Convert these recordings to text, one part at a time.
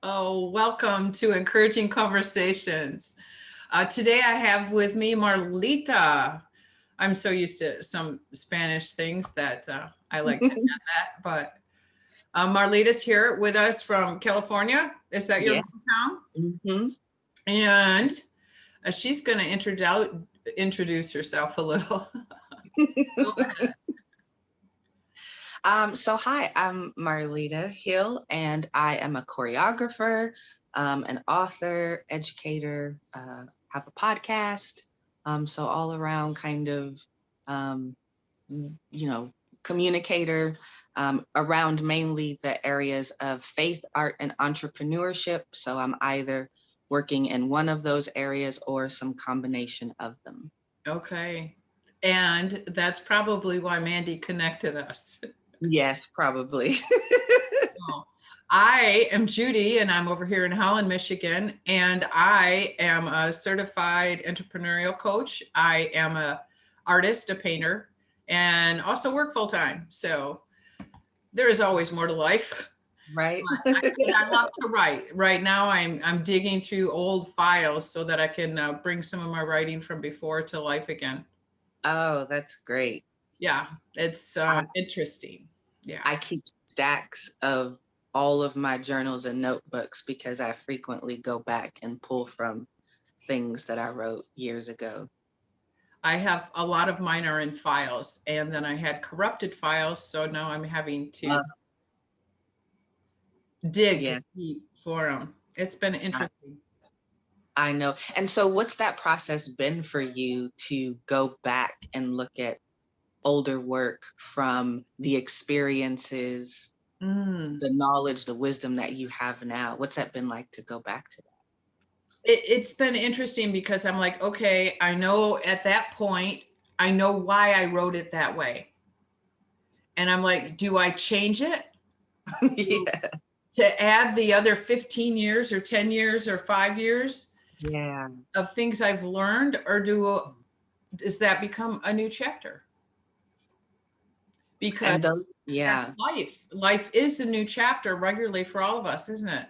Oh, welcome to Encouraging Conversations. Today I have with me Marlita. I'm so used to some Spanish things that I like to add that, but Marlita's here with us from California. Is that your Yeah. hometown? hmm And she's going to introduce herself a little. Go ahead. So hi, I'm Marlita Hill, and I am a choreographer, an author, educator, have a podcast. So all around kind of, um, you know, communicator around mainly the areas of faith, art, and entrepreneurship. So I'm either working in one of those areas or some combination of them. Okay. And that's probably why Mandy connected us. Yes, probably. Oh, I am Judi, and I'm over here in Holland, Michigan, and I am a certified entrepreneurial coach. I am a artist, a painter, and also work full time. So there is always more to life. Right? And I love to write. Right now, I'm digging through old files so that I can bring some of my writing from before to life again. Oh, that's great. Yeah, it's I, interesting. Yeah. I keep stacks of all of my journals and notebooks because I frequently go back and pull from things that I wrote years ago. I have a lot of mine are in files, and then I had corrupted files, so now I'm having to Uh, dig yeah, deep for them. It's been I, interesting. I know. And so, what's that process been for you to go back and look at older work from the experiences, Mm. the knowledge, the wisdom that you have now? What's that been like to go back to It's been interesting because I'm like, okay, I know at that point, I know why I wrote it that way. And I'm like, do I change it that? to, Yeah. to add the other 15 years or 10 years or 5 years Yeah. of things I've learned, or does that become a new chapter? Because And those, that's yeah. life. Life is a new chapter regularly for all of us, isn't it?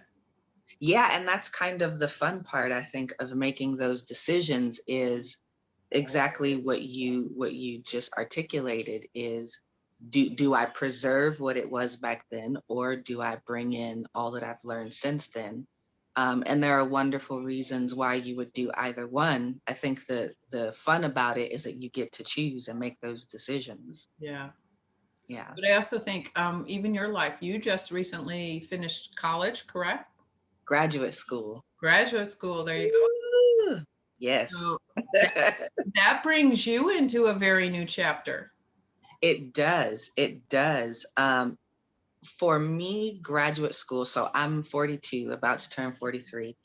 Yeah, and that's kind of the fun part, I think, of making those decisions is exactly what you just articulated is do I preserve what it was back then, or do I bring in all that I've learned since then? And there are wonderful reasons why you would do either one. I think the fun about it is that you get to choose and make those decisions. Yeah. Yeah. But I also think even your life, you just recently finished college, correct? Graduate school. Graduate school. There you go. Woo! Yes. So that, that brings you into a very new chapter. It does. It does. For me, graduate school, so I'm 42, about to turn 43,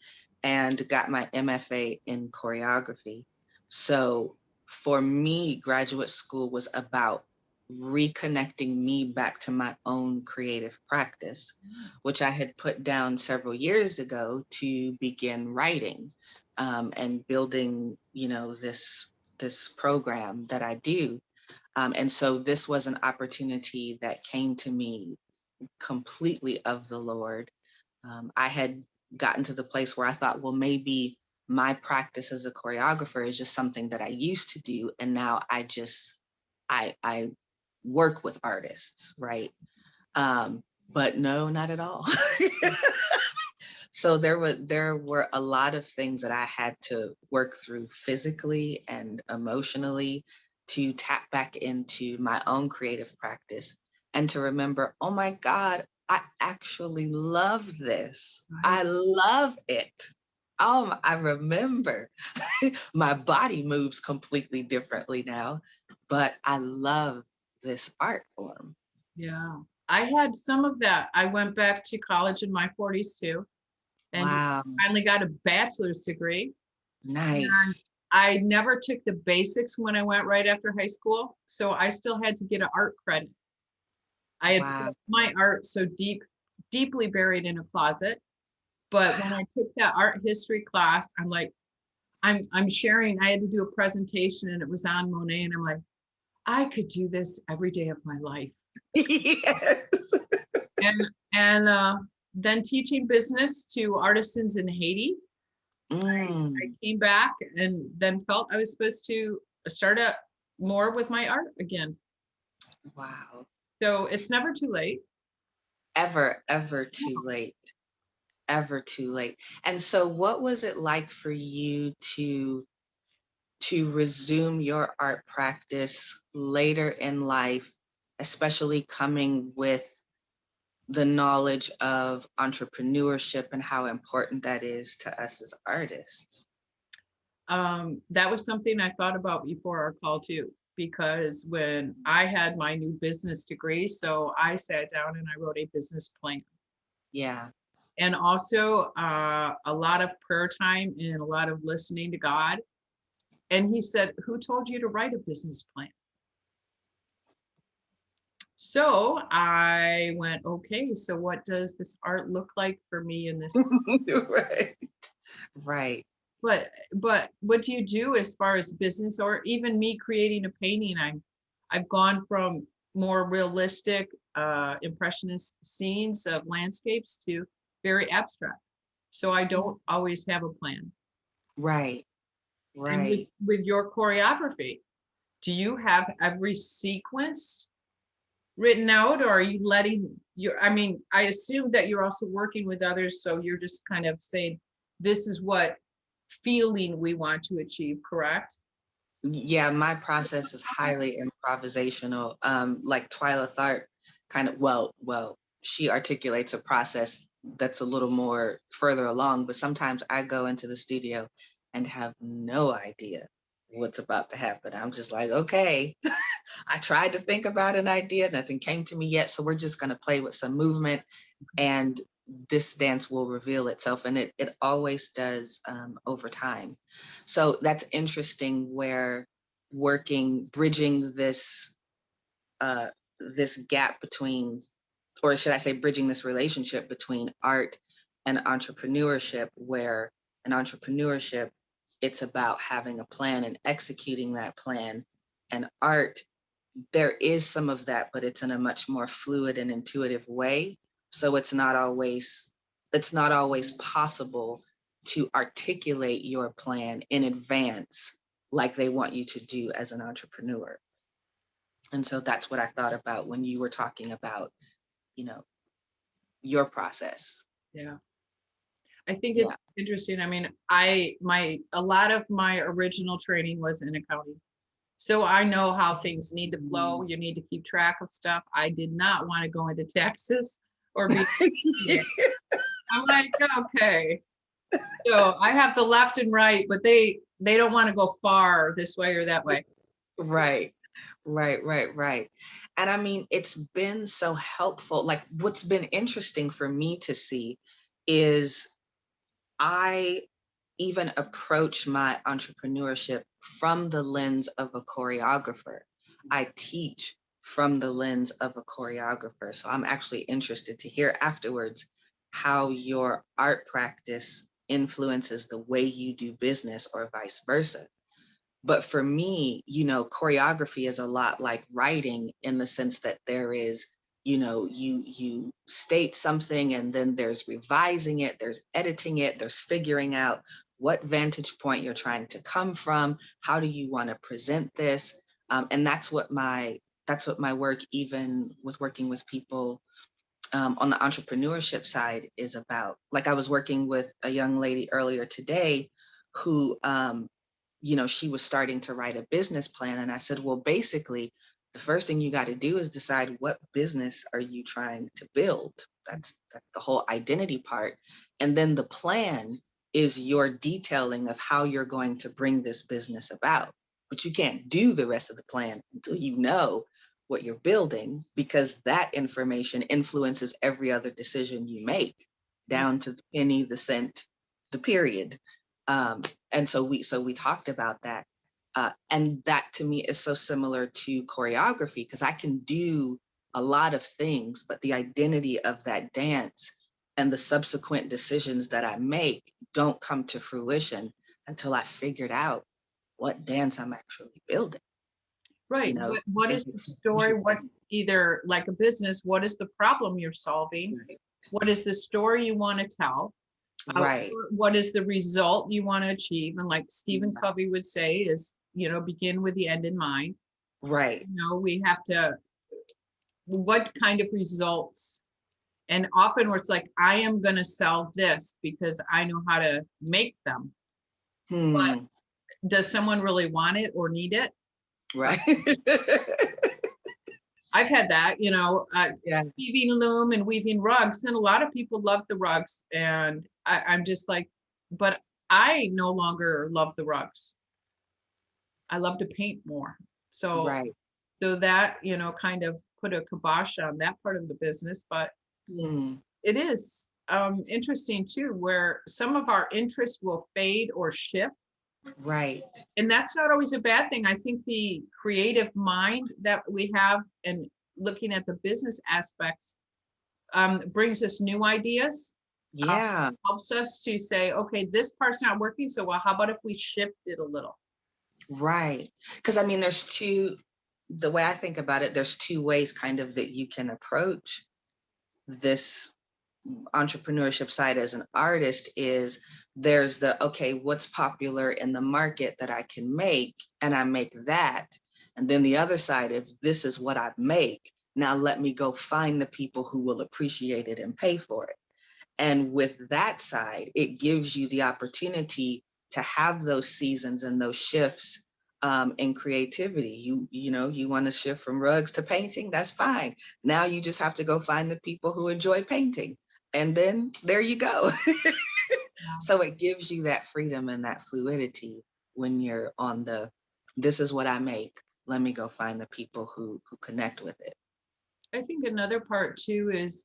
and got my MFA in choreography. So for me, graduate school was about reconnecting me back to my own creative practice, which I had put down several years ago to begin writing and building, this program that I do. And so this was an opportunity that came to me completely of the Lord. I had gotten to the place where I thought, well, maybe my practice as a choreographer is just something that I used to do, and now I work with artists, right? But no, not at all. So there were a lot of things that I had to work through physically and emotionally to tap back into my own creative practice and to remember, oh my God, I actually love this. Right. I love it. I remember my body moves completely differently now, but I love this art form. Yeah. I had some of that. I went back to college in my 40s too, and Wow, finally got a bachelor's degree. And nice. I never took the basics when I went right after high school. So I still had to get an art credit. I had Wow. put my art so deeply buried in a closet. But when I took that art history class, I'm like, I'm sharing. I had to do a presentation and it was on Monet, and I'm like, I could do this every day of my life. Yes. And and then teaching business to artisans in Haiti. I Mm, came back and then felt I was supposed to start up more with my art again. wow. So it's never too late. Ever too late. Ever too late. And so what was it like for you to resume your art practice later in life, especially coming with the knowledge of entrepreneurship and how important that is to us as artists? That was something I thought about before our call too, because when I had my new business degree, so I sat down and I wrote a business plan. Yeah. And also a lot of prayer time and a lot of listening to God. And he said, "Who told you to write a business plan?" So I went, okay, so what does this art look like for me in this? Right. Right. But what do you do as far as business or even me creating a painting? I've gone from more realistic impressionist scenes of landscapes to very abstract. So I don't always have a plan. Right. And Right. with your choreography, do you have every sequence written out, or are you letting your, I mean, I assume that you're also working with others, so you're just kind of saying, this is what feeling we want to achieve, correct? Yeah, my process is highly improvisational. Like Twyla Tharp kind of, well, she articulates a process that's a little more further along, but sometimes I go into the studio and have no idea what's about to happen. I'm just like, okay, I tried to think about an idea, nothing came to me yet. So we're just going to play with some movement and this dance will reveal itself. And it always does over time. So that's interesting where bridging uh, this gap between, or should I say, bridging this relationship between art and entrepreneurship, where in entrepreneurship, it's about having a plan and executing that plan. And art, there is some of that, but it's in a much more fluid and intuitive way. So it's not always possible to articulate your plan in advance like they want you to do as an entrepreneur. And so that's what I thought about when you were talking about, you know, your process. Yeah. I think it's Yeah. interesting. I mean, a lot of my original training was in accounting. So I know how things need to flow. You need to keep track of stuff. I did not want to go into taxes or be, I'm like, okay. So I have the left and right, but they don't want to go far this way or that way. Right. Right. And I mean, it's been so helpful. Like, what's been interesting for me to see is I even approach my entrepreneurship from the lens of a choreographer. I teach from the lens of a choreographer. So I'm actually interested to hear afterwards how your art practice influences the way you do business or vice versa. But for me, choreography is a lot like writing in the sense that there is, you state something and then there's revising it, there's editing it, there's figuring out what vantage point you're trying to come from, how do you want to present this, and that's what my work, even with working with people on the entrepreneurship side, is about. Like I was working with a young lady earlier today who she was starting to write a business plan. And I said, well, basically, the first thing you got to do is decide what business are you trying to build. That's the whole identity part. And then the plan is your detailing of how you're going to bring this business about. But you can't do the rest of the plan until you know what you're building, because that information influences every other decision you make, down to the penny, the cent, the period. And so we talked about that. And that to me is so similar to choreography, because I can do a lot of things, but the identity of that dance and the subsequent decisions that I make don't come to fruition until I figured out what dance I'm actually building. Right. You know, What I think is the it's story? What's interesting. either like a business, what is the problem you're solving? What is the story you want to tell? Right. What is the result you want to achieve? And like Stephen Yeah. Covey would say is, begin with the end in mind. Right. We have to, what kind of results? And often where it's like, I am going to sell this because I know how to make them. But Hmm. does someone really want it or need it? Right. I've had that, Yeah. weaving loom and weaving rugs, and a lot of people love the rugs. And I'm just like, but I no longer love the rugs. I love to paint more. So, Right. so that, kind of put a kibosh on that part of the business. But Hmm. it is interesting too, where some of our interests will fade or shift. Right. And that's not always a bad thing. I think the creative mind that we have and looking at the business aspects brings us new ideas, uh, Yeah. helps us to say, okay, this part's not working so well. How about if we shift it a little? Right. Because I mean, the way I think about it, there's two ways kind of that you can approach this entrepreneurship side as an artist. Is there's the, okay, what's popular in the market that I can make, and I make that. And then the other side, if this is what I make, now let me go find the people who will appreciate it and pay for it. And with that side, it gives you the opportunity to have those seasons and those shifts in creativity. You want to shift from rugs to painting, that's fine. Now you just have to go find the people who enjoy painting. And then there you go. So it gives you that freedom and that fluidity when you're on this is what I make. Let me go find the people who connect with it. I think another part too is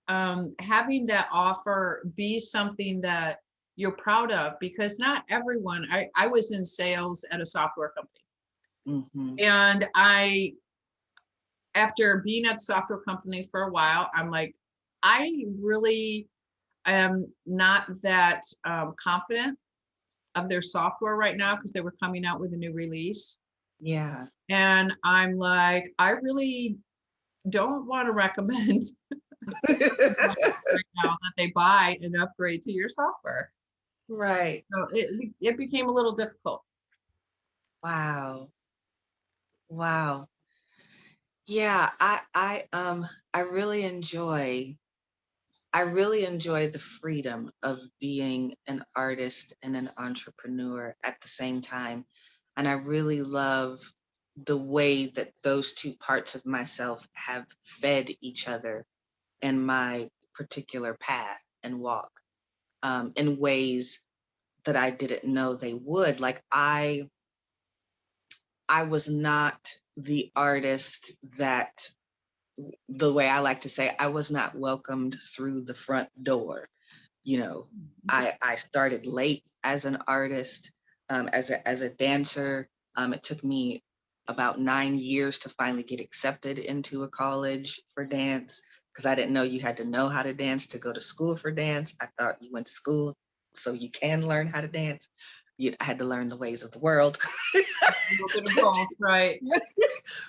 having that offer be something that you're proud of, because not everyone, I was in sales at a software company. Hmm. And after being at the software company for a while, I'm like, I really am not that confident of their software right now because they were coming out with a new release. Yeah. And I'm like, I really don't want to recommend right now that they buy and upgrade to your software. Right. So it became a little difficult. Wow. Wow. Yeah, I really enjoy the freedom of being an artist and an entrepreneur at the same time. And I really love the way that those two parts of myself have fed each other in my particular path and walk, in ways that I didn't know they would. Like I was not the artist that, the way I like to say, I was not welcomed through the front door. You know, I started late as an artist, as a dancer. It took me about 9 years to finally get accepted into a college for dance, because I didn't know you had to know how to dance to go to school for dance. I thought you went to school so you can learn how to dance. I had to learn the ways of the world. A little bit of both, right?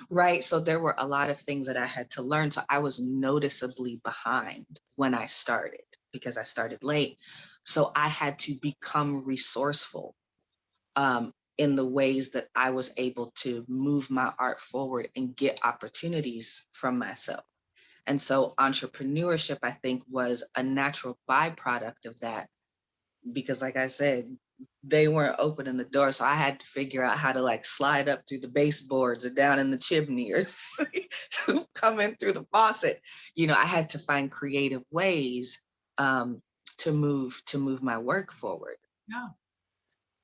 Right. So there were a lot of things that I had to learn. So I was noticeably behind when I started because I started late. So I had to become resourceful, in the ways that I was able to move my art forward and get opportunities from myself. And so entrepreneurship, I think, was a natural byproduct of that, because like I said, they weren't opening the door. So I had to figure out how to like slide up through the baseboards or down in the chimney or come in through the faucet. I had to find creative ways, to move my work forward. Yeah.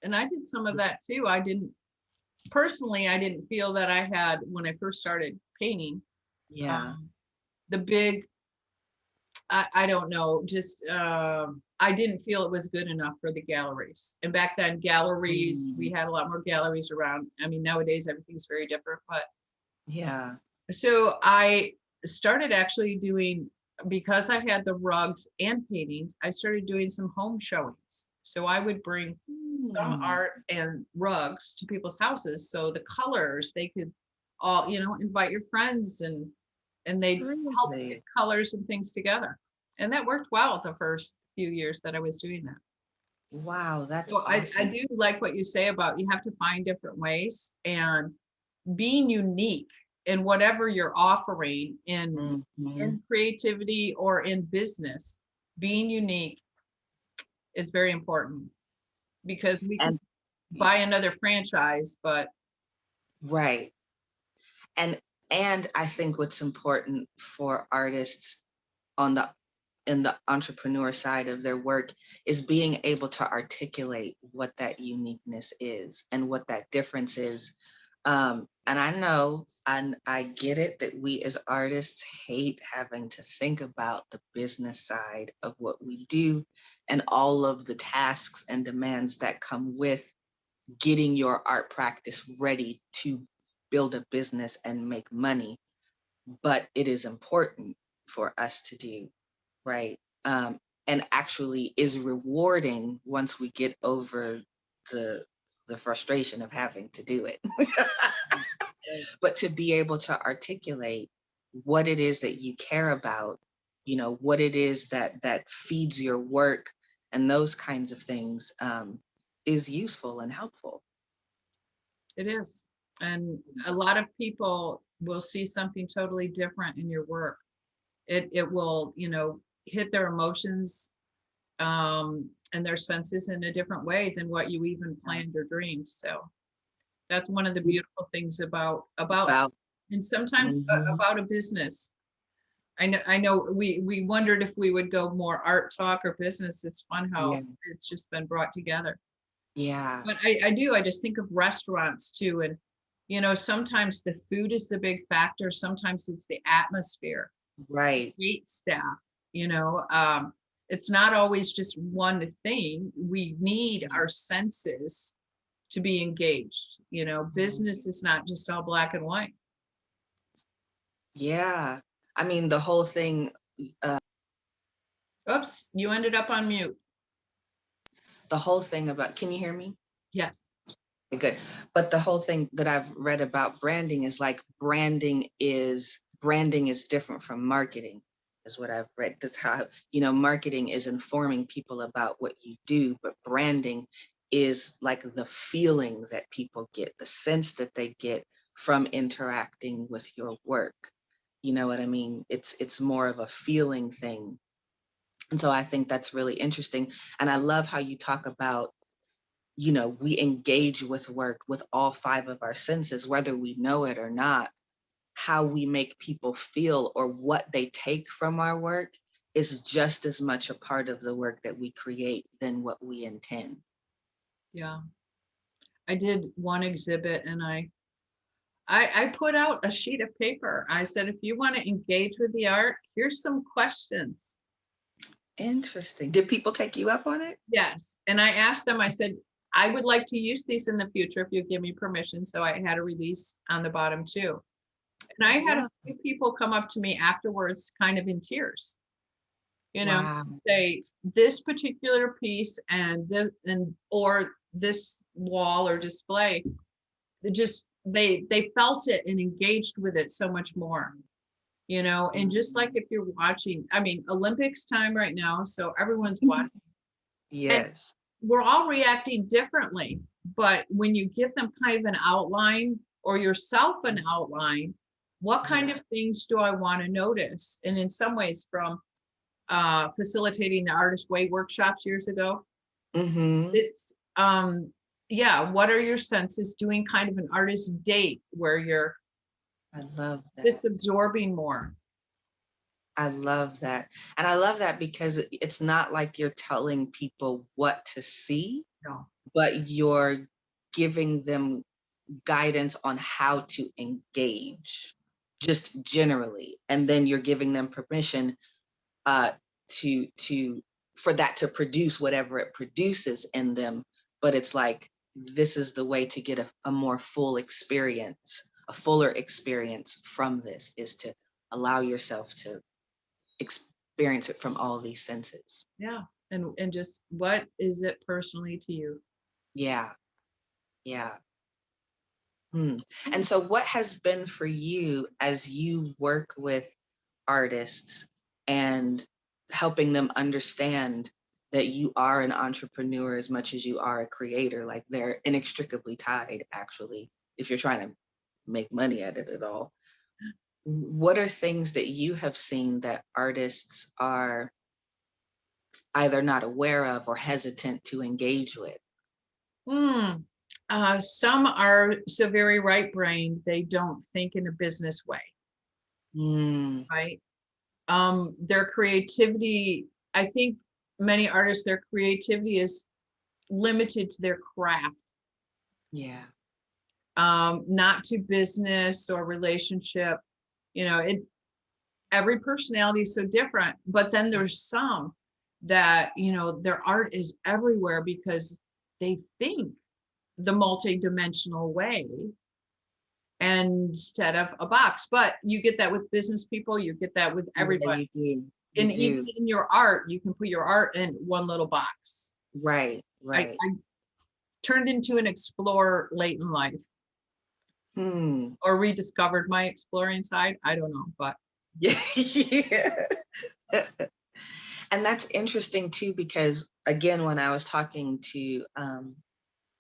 And I did some of that too. I didn't feel that I had, when I first started painting, Yeah. um, the big, I don't know, just I didn't feel it was good enough for the galleries. And back then, galleries, we Mm, had a lot more galleries around. I mean, nowadays everything's very different. But yeah. so I started actually doing, because I had the rugs and paintings, I started doing some home showings. So I would bring some Mm, art and rugs to people's houses. So the colors, they could all, invite your friends and they'd help really? get colors and things together. And that worked well the first few years that I was doing that. Wow, that's So I awesome. do like what you say about you have to find different ways and being unique in whatever you're offering Mhm. in creativity or in business. Being unique is very important because we can And buy another franchise, but right. And and I think what's important for artists on the in the entrepreneur side of their work is being able to articulate what that uniqueness is and what that difference is. And I know, and I get it, that we as artists hate having to think about the business side of what we do and all of the tasks and demands that come with getting your art practice ready to build a business and make money. But it is important for us to do, right? And actually is rewarding once we get over the the frustration of having to do it. But to be able to articulate what it is that you care about, what it is that feeds your work and those kinds of things, is useful and helpful. it is. And a lot of people will see something totally different in your work. It will, hit their emotions and their senses in a different way than what you even planned or dreamed. So that's one of the beautiful things about About and sometimes mhm, about a business. I know we wondered if we would go more art talk or business. It's fun how yeah, it's just been brought together. yeah, But I just think of restaurants too. And, sometimes the food is the big factor. Sometimes it's the atmosphere, right. wait staff, you know, it's not always just one thing. We need our senses to be engaged. Business is not just all black and white. Yeah. I mean, the whole thing, uh, Oops, you ended up on mute. about, can you hear me? Yes. Okay, good. But the whole thing that I've read about branding is like branding is different from marketing, is what I've read. That's how, marketing is informing people about what you do, but branding is like the feeling that people get, the sense that they get from interacting with your work. You know what I mean? It's more of a feeling thing. And so I think that's really interesting. And I love how you talk about, we engage with work with all five of our senses, whether we know it or not. How we make people feel or what they take from our work is just as much a part of the work that we create than what we intend. Yeah. I did one exhibit and I put out a sheet of paper. I said, if you want to engage with the art, here's some questions. Interesting. Did people take you up on it? Yes. And I asked them, I said, I would like to use these in the future if you give me permission. So I had a release on the bottom too. And I I had a love few people come up to me afterwards, kind of in tears, Wow. say this particular piece and this and or this wall or display, they felt it and engaged with it so much more. And just like if you're watching, I mean, Olympics time right now, so everyone's watching. And Yes. we're all reacting differently, but when you give them kind of an outline or yourself an outline, what kind Yeah. of things do I want to notice? And in some ways, from facilitating the Artist Way workshops years ago, Mm-hmm. it's yeah, what are your senses doing kind of an artist date where you're I love just that. absorbing more. I love that. And I love that because it's not like you're telling people what to see, No. but you're giving them guidance on how to engage just generally. And then you're giving them permission uh, to for that to produce whatever it produces in them. But it's like, this is the way to get a more full experience, a fuller experience from this, is to allow yourself to experience it from all these senses. Yeah. And just what is it personally to you? Yeah, yeah. Hmm. And so, what has been for you as you work with artists and helping them understand that you are an entrepreneur as much as you are a creator. Like they're inextricably tied, actually, if you're trying to make money at it at all. What are things that you have seen that artists are either not aware of or hesitant to engage with? Hmm. Some are so very right-brained, they don't think in a business way, Mm, right? Their creativity, I think many artists, their creativity is limited to their craft, yeah. not to business or relationship. It every personality is so different, but then there's some that, their art is everywhere because they think the multi-dimensional way instead of a box. But you get that with business people, you get that with Yeah, everybody. you do. You And even do. in your art, you can put your art in one little box. Right, I, right. I turned into an explorer late in life, Hmm. or rediscovered my exploring side. I don't know, but Yeah. Yeah. And that's interesting too, because again, when I was talking to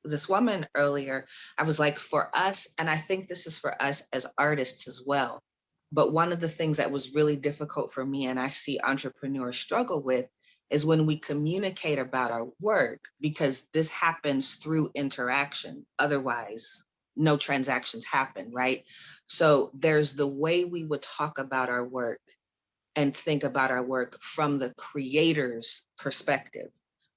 this woman earlier, I was like, for us, and I think this is for us as artists as well. But one of the things that was really difficult for me, and I see entrepreneurs struggle with, is when we communicate about our work, because this happens through interaction. Otherwise, no transactions happen, right? So there's the way we would talk about our work and think about our work from the creator's perspective,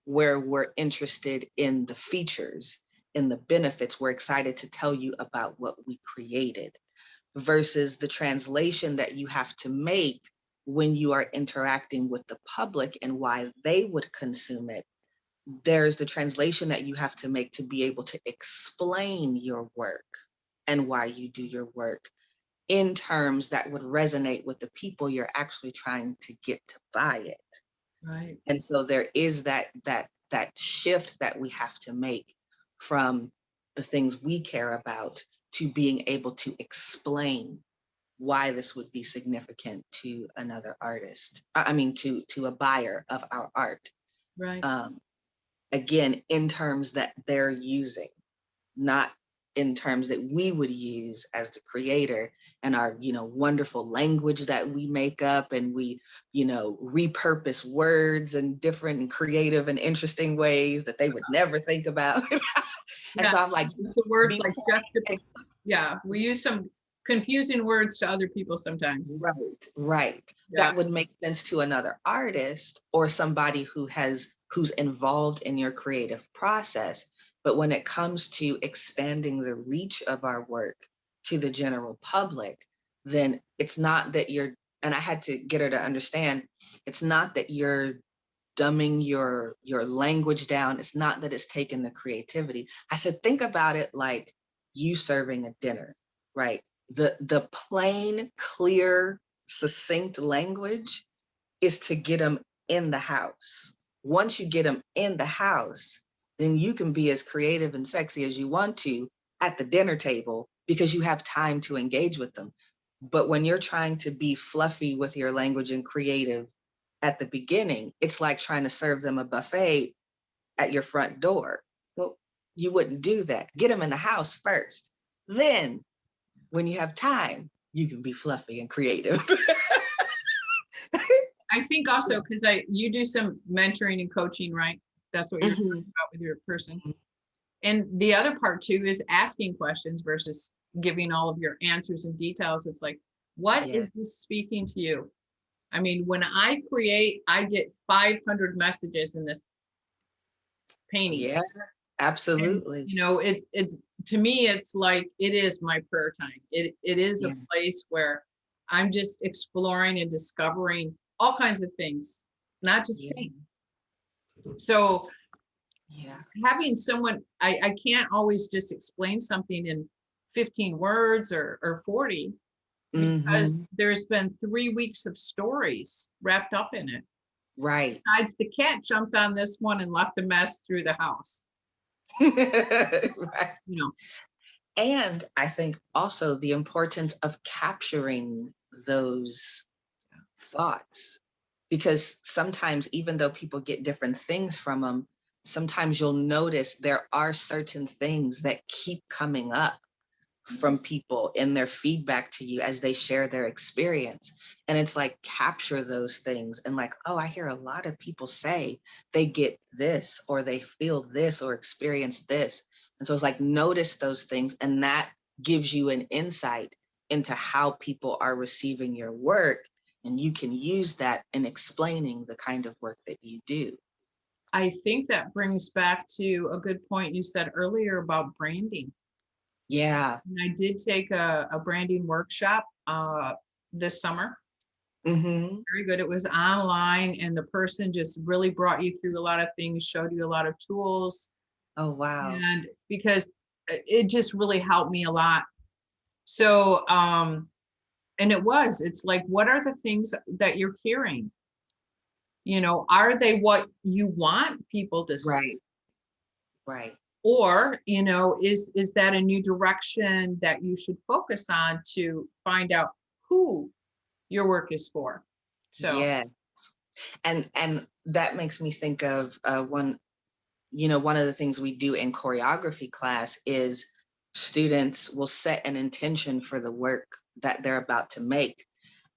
where we're interested in the features, in the benefits. We're excited to tell you about what we created, versus the translation that you have to make when you are interacting with the public and why they would consume it. There's the translation that you have to make to be able to explain your work and why you do your work in terms that would resonate with the people you're actually trying to get to buy it. right, And so there is that shift that we have to make from the things we care about to being able to explain why this would be significant to another artist. I mean, to a buyer of our art. right. Um, Again, in terms that they're using, not in terms that we would use as the creator, and our wonderful language that we make up, and we repurpose words in different and creative and interesting ways that they would never think about. And Yeah, so I'm like, the words be like yeah, we use some confusing words to other people sometimes. right, right. Yeah, That would make sense to another artist or somebody who's involved in your creative process. But when it comes to expanding the reach of our work to the general public, then it's not that you're, and I had to get her to understand, it's not that you're dumbing your language down. It's not that it's taking the creativity. I said, think about it like you serving a dinner, right? The plain, clear, succinct language is to get them in the house. Once you get them in the house, then you can be as creative and sexy as you want to at the dinner table because you have time to engage with them. But when you're trying to be fluffy with your language and creative at the beginning, it's like trying to serve them a buffet at your front door. Well, you wouldn't do that. Get them in the house first. Then, when you have time, you can be fluffy and creative. I think also because you do some mentoring and coaching, right? That's what you're talking Mhm. about with your person. And the other part too is asking questions versus giving all of your answers and details. It's like, what Yeah. is this speaking to you? I mean, when I create, I get 500 messages in this painting. Yeah, And absolutely. it's to me, it's like it is my prayer time. It is a Yeah. place where I'm just exploring and discovering all kinds of things, not just Yeah. paint. So Yeah. having someone, I can't always just explain something in 15 words or 40 because Hmm. there's been 3 weeks of stories wrapped up in it. Right. Besides, the cat jumped on this one and left a mess through the house. Right. You know, And I think also the importance of capturing those thoughts, because sometimes even though people get different things from them, sometimes you'll notice there are certain things that keep coming up from people in their feedback to you as they share their experience. And it's like, capture those things and like, oh, I hear a lot of people say they get this or they feel this or experience this. And so it's like, notice those things, and that gives you an insight into how people are receiving your work, and you can use that in explaining the kind of work that you do. I think that brings back to a good point you said earlier about branding. Yeah. And I did take a branding workshop this summer. Mm-hmm. Very good. It was online, and the person just really brought you through a lot of things, showed you a lot of tools, Oh, wow. and because it just really helped me a lot. So, and it's like, what are the things that you're hearing? Are they what you want people to see? Right. Right. Or, is that a new direction that you should focus on to find out who your work is for? So, Yeah. And that makes me think of one of the things we do in choreography class is students will set an intention for the work that they're about to make.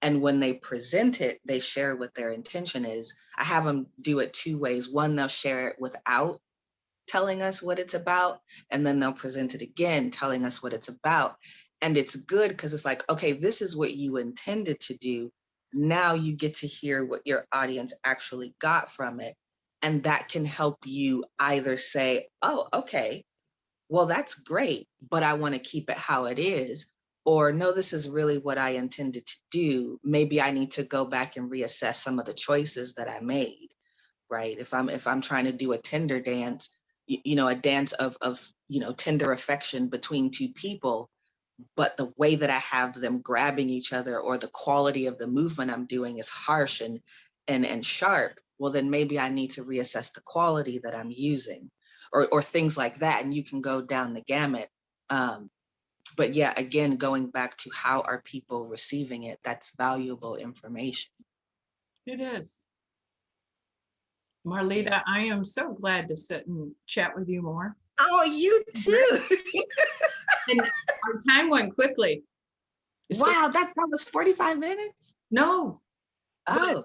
And when they present it, they share what their intention is. I have them do it two ways. One, they'll share it without telling us what it's about, and then they'll present it again, telling us what it's about. And it's good because it's like, okay, this is what you intended to do. Now you get to hear what your audience actually got from it. And that can help you either say, oh, okay, well, that's great, but I want to keep it how it is. Or no, this is really what I intended to do. Maybe I need to go back and reassess some of the choices that I made, right? If I'm trying to do a tender dance, a dance of tender affection between two people, but the way that I have them grabbing each other or the quality of the movement I'm doing is harsh and sharp, well, then maybe I need to reassess the quality that I'm using, or things like that. And you can go down the gamut. But yeah, again, going back to how are people receiving it, that's valuable information. it is. Yeah. Marlita, I am so glad to sit and chat with you more. Oh, you too. And our time went quickly. So, Wow, that was 45 minutes. no, but Oh,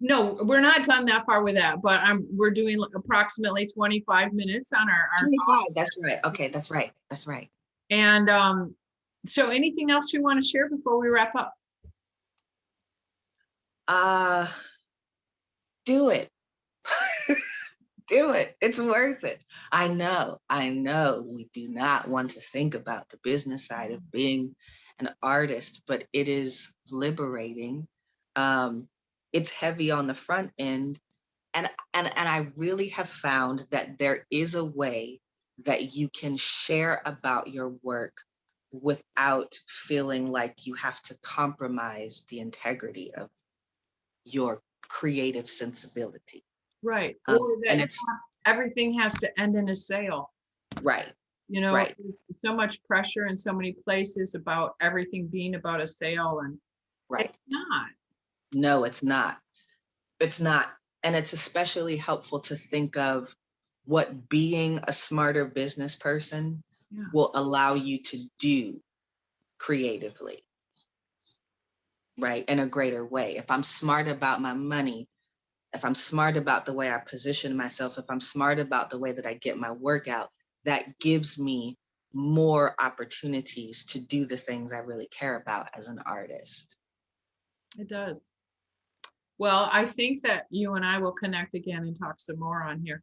no, we're not done that far with that, but we're doing approximately 25 minutes on our talk. 25. That's right. Okay, that's right. That's right. And so anything else you want to share before we wrap up? Uh, do it. Do it. It's worth it. I know we do not want to think about the business side of being an artist, but it is liberating. It's heavy on the front end. And I really have found that there is a way that you can share about your work without feeling like you have to compromise the integrity of your creative sensibility. Right. Or And that it's everything has to end in a sale. right, right, There's so much pressure in so many places about everything being about a sale, and right. it's not. No, it's not. It's not. And it's especially helpful to think of what being a smarter business person Yeah. will allow you to do creatively, right? In a greater way. If I'm smart about my money, if I'm smart about the way I position myself, if I'm smart about the way that I get my work out, that gives me more opportunities to do the things I really care about as an artist. It does. Well, I think that you and I will connect again and talk some more on here.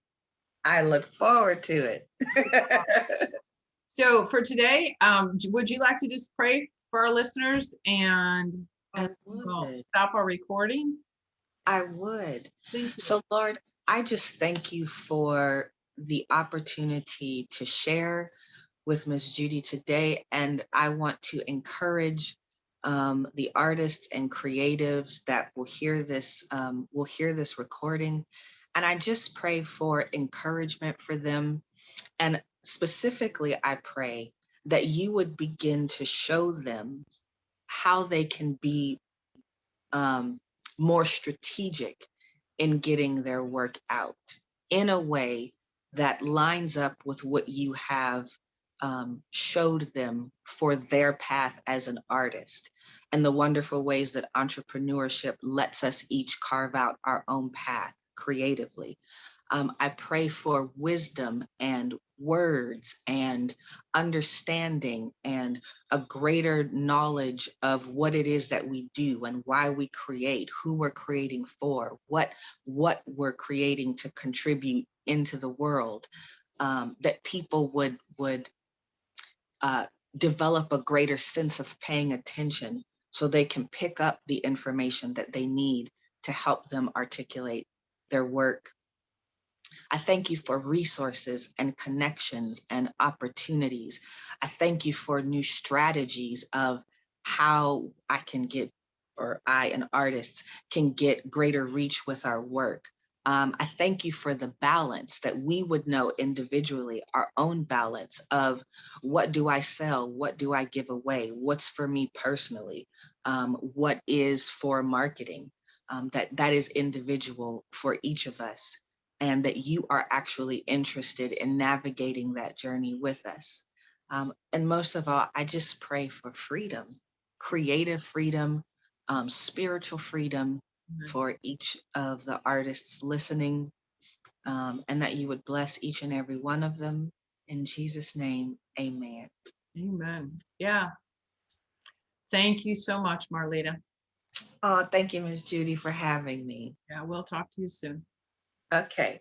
I look forward to it. So for today, would you like to just pray for our listeners and I we'll would. stop our recording? I would. Thank you. So, Lord, I just thank you for the opportunity to share with Miss Judi today. And I want to encourage the artists and creatives that will hear this recording. And I just pray for encouragement for them. And specifically, I pray that you would begin to show them how they can be um, more strategic in getting their work out in a way that lines up with what you have showed them for their path as an artist, and the wonderful ways that entrepreneurship lets us each carve out our own path creatively. I pray for wisdom and words and understanding and a greater knowledge of what it is that we do and why we create, who we're creating for, what we're creating to contribute into the world. That people would uh, develop a greater sense of paying attention so they can pick up the information that they need to help them articulate their work. I thank you for resources and connections and opportunities. I thank you for new strategies of how I can get, or I and artists can get greater reach with our work. I thank you for the balance that we would know individually, our own balance of what do I sell? What do I give away? What's for me personally? What is for marketing? That is individual for each of us, and that you are actually interested in navigating that journey with us. And most of all, I just pray for freedom, creative freedom, spiritual freedom Amen. for each of the artists listening, and that you would bless each and every one of them. In Jesus' name, amen. Amen. Yeah. Thank you so much, Marlita. Oh, thank you, Ms. Judi, for having me. Yeah, we'll talk to you soon. Okay.